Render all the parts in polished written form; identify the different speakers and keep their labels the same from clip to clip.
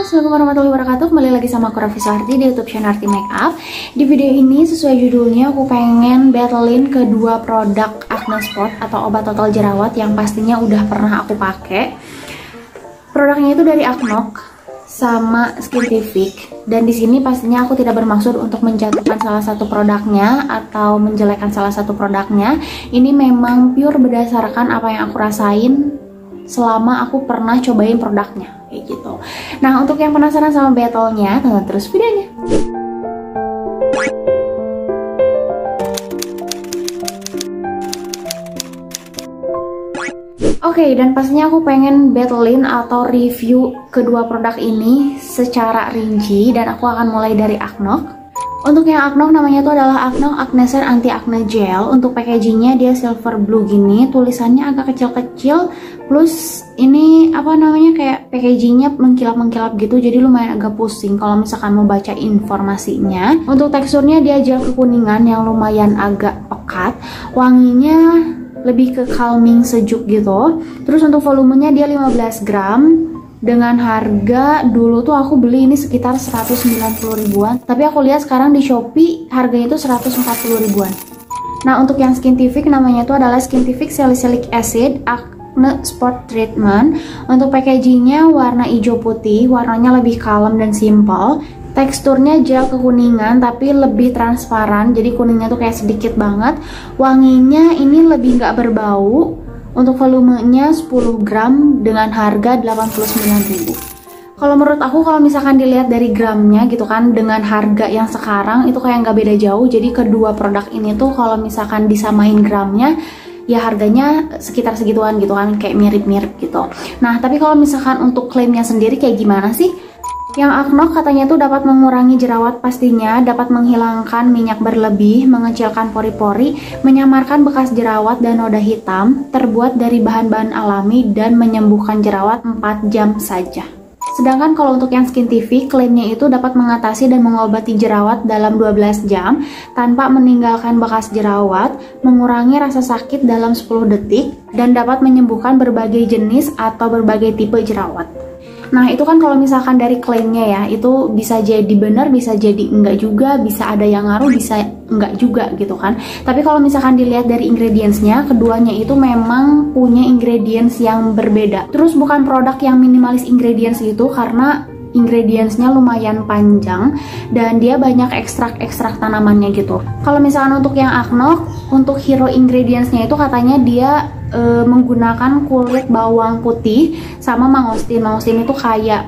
Speaker 1: Assalamualaikum warahmatullahi wabarakatuh. Kembali lagi sama aku Raffi Suharti di YouTube channel Arti Makeup. Di video ini sesuai judulnya aku pengen battlein kedua produk acne spot atau obat total jerawat yang pastinya udah pernah aku pakai. Produknya itu dari Acnoc sama Skintific, dan di sini pastinya aku tidak bermaksud untuk menjatuhkan salah satu produknya atau menjelekkan salah satu produknya. Ini memang pure berdasarkan apa yang aku rasain selama aku pernah cobain produknya, kayak gitu. Nah, untuk yang penasaran sama battle-nya, tonton terus videonya. Oke, dan pastinya aku pengen battlein atau review kedua produk ini secara rinci, dan aku akan mulai dari Acnoc. Untuk yang Acnoc namanya itu adalah Acnoc Acne Sare Anti Acne Gel. Untuk packagingnya dia silver blue gini, tulisannya agak kecil-kecil, plus ini apa namanya kayak packagingnya mengkilap-mengkilap gitu, jadi lumayan agak pusing kalau misalkan mau baca informasinya. Untuk teksturnya dia gel kekuningan yang lumayan agak pekat, wanginya lebih ke calming sejuk gitu. Terus untuk volumenya dia 15 gram. Dengan harga dulu tuh aku beli ini sekitar 190 ribuan, tapi aku lihat sekarang di Shopee harganya itu 140 ribuan. Nah, untuk yang Skintific namanya itu adalah Skintific Salicylic Acid Acne Spot Treatment. Untuk packagingnya warna hijau putih, warnanya lebih kalem dan simple. Teksturnya gel kekuningan tapi lebih transparan, jadi kuningnya tuh kayak sedikit banget. Wanginya ini lebih nggak berbau. Untuk volumenya 10 gram dengan harga 89.000. Kalau menurut aku, kalau misalkan dilihat dari gramnya gitu kan, dengan harga yang sekarang itu kayak nggak beda jauh. Jadi kedua produk ini tuh kalau misalkan disamain gramnya, ya harganya sekitar segituan gitu kan, kayak mirip-mirip gitu. Nah, tapi kalau misalkan untuk klaimnya sendiri kayak gimana sih? Yang Acnoc katanya tuh dapat mengurangi jerawat pastinya, dapat menghilangkan minyak berlebih, mengecilkan pori-pori, menyamarkan bekas jerawat dan noda hitam, terbuat dari bahan-bahan alami dan menyembuhkan jerawat 4 jam saja. Sedangkan kalau untuk yang Skintific, klaimnya itu dapat mengatasi dan mengobati jerawat dalam 12 jam tanpa meninggalkan bekas jerawat, mengurangi rasa sakit dalam 10 detik, dan dapat menyembuhkan berbagai jenis atau berbagai tipe jerawat. Nah, itu kan kalau misalkan dari klaimnya ya, itu bisa jadi benar, bisa jadi enggak juga, bisa ada yang ngaruh, bisa enggak juga gitu kan. Tapi kalau misalkan dilihat dari ingredientsnya, keduanya itu memang punya ingredients yang berbeda. Terus bukan produk yang minimalis ingredients gitu, karena ingredientsnya lumayan panjang dan dia banyak ekstrak-ekstrak tanamannya gitu. Kalau misalkan untuk yang Acnoc, untuk hero ingredientsnya itu katanya dia menggunakan kulit bawang putih sama mangostin. Mangostin itu kayak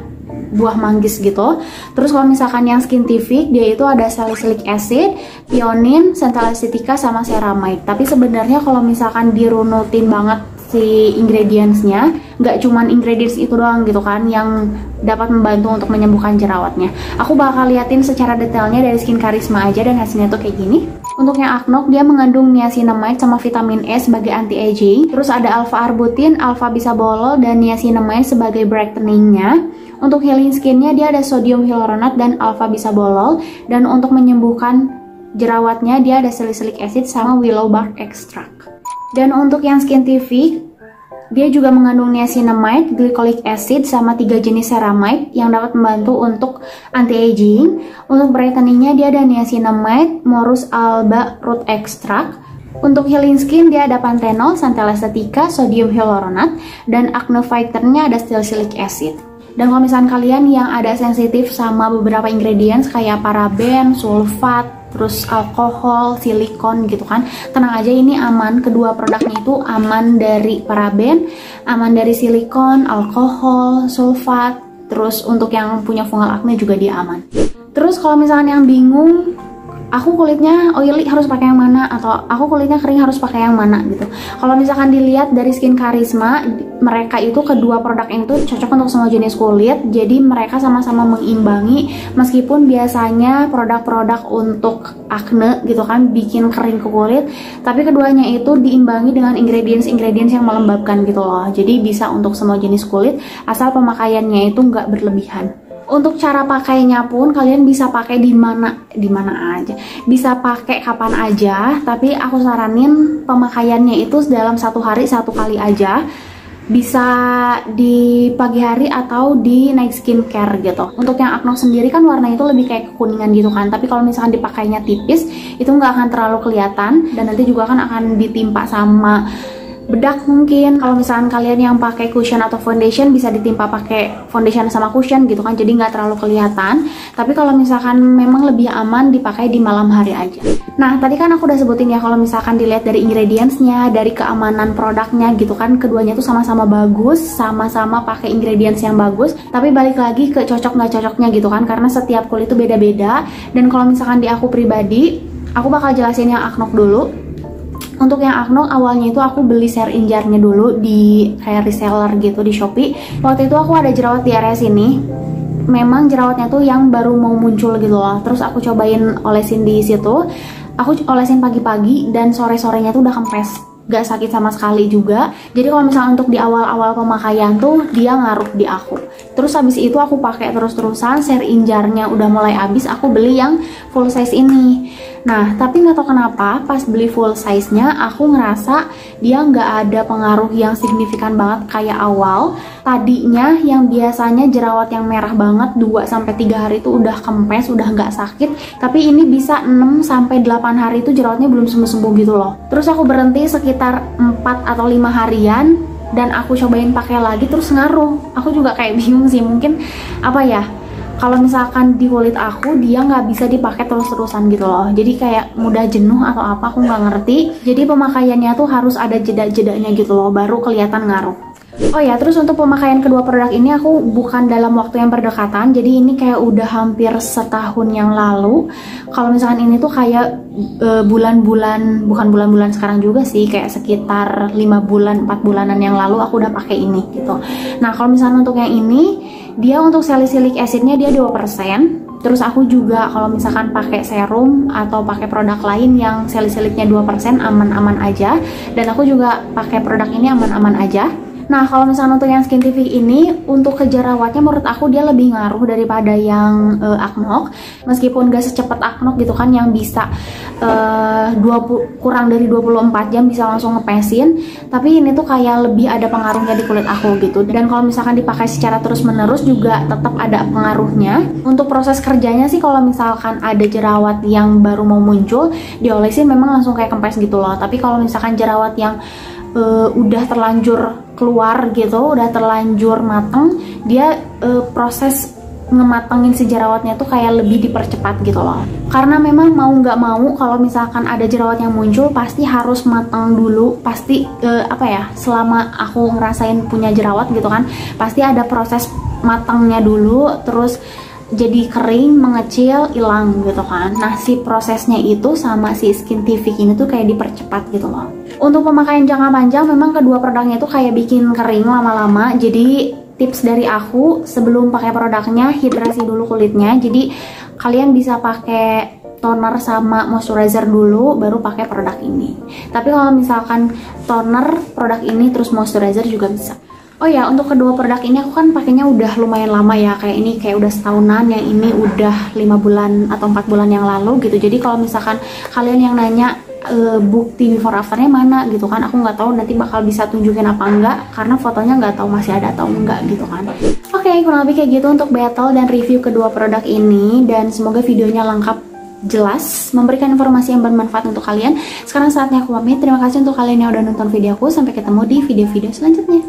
Speaker 1: buah manggis gitu. Terus kalau misalkan yang Skintific, dia itu ada salicylic acid, thionin, centella acetica sama ceramide. Tapi sebenarnya kalau misalkan dirunutin banget si ingredientsnya, nggak cuman ingredients itu doang gitu kan yang dapat membantu untuk menyembuhkan jerawatnya. Aku bakal liatin secara detailnya dari Skin Karisma aja, dan hasilnya tuh kayak gini. Untuk yang Acnoc, dia mengandung niacinamide sama vitamin E sebagai anti-aging. Terus ada alpha-arbutin, alpha-bisabolol, dan niacinamide sebagai brightening-nya. Untuk healing skinnya dia ada sodium hyaluronat dan alpha-bisabolol. Dan untuk menyembuhkan jerawatnya dia ada salicylic acid sama willow bark extract. Dan untuk yang Skintific, dia juga mengandung niacinamide, glycolic acid, sama 3 jenis ceramide yang dapat membantu untuk anti-aging. Untuk brightening-nya dia ada niacinamide, morus alba root extract. Untuk healing skin dia ada panthenol, centella acetica, sodium hyaluronat, dan acne fighter-nya ada salicylic acid. Dan kalau misalkan kalian yang ada sensitif sama beberapa ingredients kayak paraben, sulfat, terus alkohol, silikon gitu kan, tenang aja, ini aman. Kedua produknya itu aman dari paraben, aman dari silikon, alkohol, sulfat. Terus untuk yang punya fungal acne juga dia aman. Terus kalau misalkan yang bingung, aku kulitnya oily harus pakai yang mana, atau aku kulitnya kering harus pakai yang mana gitu. Kalau misalkan dilihat dari Skin Karisma, mereka itu kedua produk itu cocok untuk semua jenis kulit. Jadi mereka sama-sama mengimbangi, meskipun biasanya produk-produk untuk acne gitu kan bikin kering ke kulit, tapi keduanya itu diimbangi dengan ingredients-ingredients yang melembabkan gitu loh. Jadi bisa untuk semua jenis kulit asal pemakaiannya itu nggak berlebihan. Untuk cara pakainya pun kalian bisa pakai di mana aja, bisa pakai kapan aja, tapi aku saranin pemakaiannya itu dalam satu hari 1 kali aja. bisa di pagi hari atau di night skincare gitu. Untuk yang Aknok sendiri kan warnanya itu lebih kayak kekuningan gitu kan, tapi kalau misalkan dipakainya tipis itu nggak akan terlalu kelihatan, dan nanti juga kan akan ditimpa sama bedak mungkin. Kalau misalkan kalian yang pakai cushion atau foundation bisa ditimpa pakai foundation sama cushion gitu kan, jadi nggak terlalu kelihatan. Tapi kalau misalkan memang lebih aman dipakai di malam hari aja. Nah, tadi kan aku udah sebutin ya, kalau misalkan dilihat dari ingredientsnya, dari keamanan produknya gitu kan, keduanya tuh sama-sama bagus, sama-sama pakai ingredients yang bagus. Tapi balik lagi ke cocok nggak cocoknya gitu kan, karena setiap kulit itu beda-beda. Dan kalau misalkan di aku pribadi, aku bakal jelasin yang Aknok dulu. Untuk yang Aknok awalnya itu aku beli share-in jar-nya dulu di kayak reseller gitu di Shopee. Waktu itu aku ada jerawat di area sini. Memang jerawatnya tuh yang baru mau muncul gitu loh. Terus aku cobain olesin di situ. Aku olesin pagi-pagi dan sore-sorenya tuh udah kempes. Gak sakit sama sekali juga. Jadi kalau misalnya untuk di awal-awal pemakaian tuh dia ngaruh di aku. Terus habis itu aku pakai terus-terusan, share-in jar-nya udah mulai habis, aku beli yang full size ini. Nah, tapi nggak tahu kenapa pas beli full size-nya aku ngerasa dia nggak ada pengaruh yang signifikan banget kayak awal. Tadinya yang biasanya jerawat yang merah banget 2-3 hari itu udah kempes, udah nggak sakit. Tapi ini bisa 6-8 hari itu jerawatnya belum sembuh-sembuh gitu loh. Terus aku berhenti sekitar 4 atau 5 harian dan aku cobain pakai lagi terus ngaruh. Aku juga kayak bingung sih, mungkin apa ya, kalau misalkan di kulit aku dia nggak bisa dipakai terus-terusan gitu loh, jadi kayak mudah jenuh atau apa, aku nggak ngerti. Jadi pemakaiannya tuh harus ada jeda-jedanya gitu loh baru kelihatan ngaruh. Oh ya, terus untuk pemakaian kedua produk ini aku bukan dalam waktu yang berdekatan, jadi ini kayak udah hampir setahun yang lalu. Kalau misalkan ini tuh kayak bulan-bulan, bukan bulan-bulan sekarang juga sih, kayak sekitar 5 bulan, 4 bulanan yang lalu aku udah pakai ini gitu. Nah, kalau misalkan untuk yang ini, dia untuk salicylic acidnya dia 2%. Terus aku juga kalau misalkan pakai serum atau pakai produk lain yang salicylicnya 2% aman-aman aja. Dan aku juga pakai produk ini aman-aman aja. Nah, kalau misalnya untuk yang Skintific ini, untuk ke jerawatnya menurut aku dia lebih ngaruh daripada yang Aknok. Meskipun gak secepat Aknok gitu kan, yang bisa kurang dari 24 jam bisa langsung ngepesin. Tapi ini tuh kayak lebih ada pengaruhnya di kulit aku gitu. Dan kalau misalkan dipakai secara terus-menerus juga tetap ada pengaruhnya. Untuk proses kerjanya sih, kalau misalkan ada jerawat yang baru mau muncul, diolesin memang langsung kayak kempes gitu loh. Tapi kalau misalkan jerawat yang udah terlanjur keluar gitu, udah terlanjur mateng, dia proses ngematengin si jerawatnya tuh kayak lebih dipercepat gitu loh. Karena memang mau nggak mau kalau misalkan ada jerawat yang muncul pasti harus mateng dulu. Pasti apa ya, selama aku ngerasain punya jerawat gitu kan, pasti ada proses matangnya dulu, terus jadi kering, mengecil, hilang gitu kan. Nah, si prosesnya itu sama si Skintific ini tuh kayak dipercepat gitu loh. Untuk pemakaian jangka panjang memang kedua produknya tuh kayak bikin kering lama-lama. Jadi tips dari aku, sebelum pakai produknya hidrasi dulu kulitnya. Jadi kalian bisa pakai toner sama moisturizer dulu baru pakai produk ini. Tapi kalau misalkan toner, produk ini terus moisturizer juga bisa. Oh ya, untuk kedua produk ini aku kan pakainya udah lumayan lama ya, kayak ini kayak udah setahunan, yang ini udah 5 bulan atau 4 bulan yang lalu gitu. Jadi kalau misalkan kalian yang nanya bukti before afternya mana gitu kan, aku nggak tahu nanti bakal bisa tunjukin apa enggak, karena fotonya nggak tahu masih ada atau enggak gitu kan. Oke, kurang lebih kayak gitu untuk battle dan review kedua produk ini, dan semoga videonya lengkap, jelas, memberikan informasi yang bermanfaat untuk kalian. Sekarang saatnya aku pamit. Terima kasih untuk kalian yang udah nonton videoku. Sampai ketemu di video-video selanjutnya.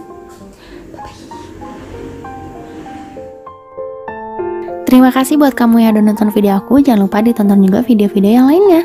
Speaker 1: Terima kasih buat kamu yang udah nonton video aku. Jangan lupa ditonton juga video-video yang lainnya.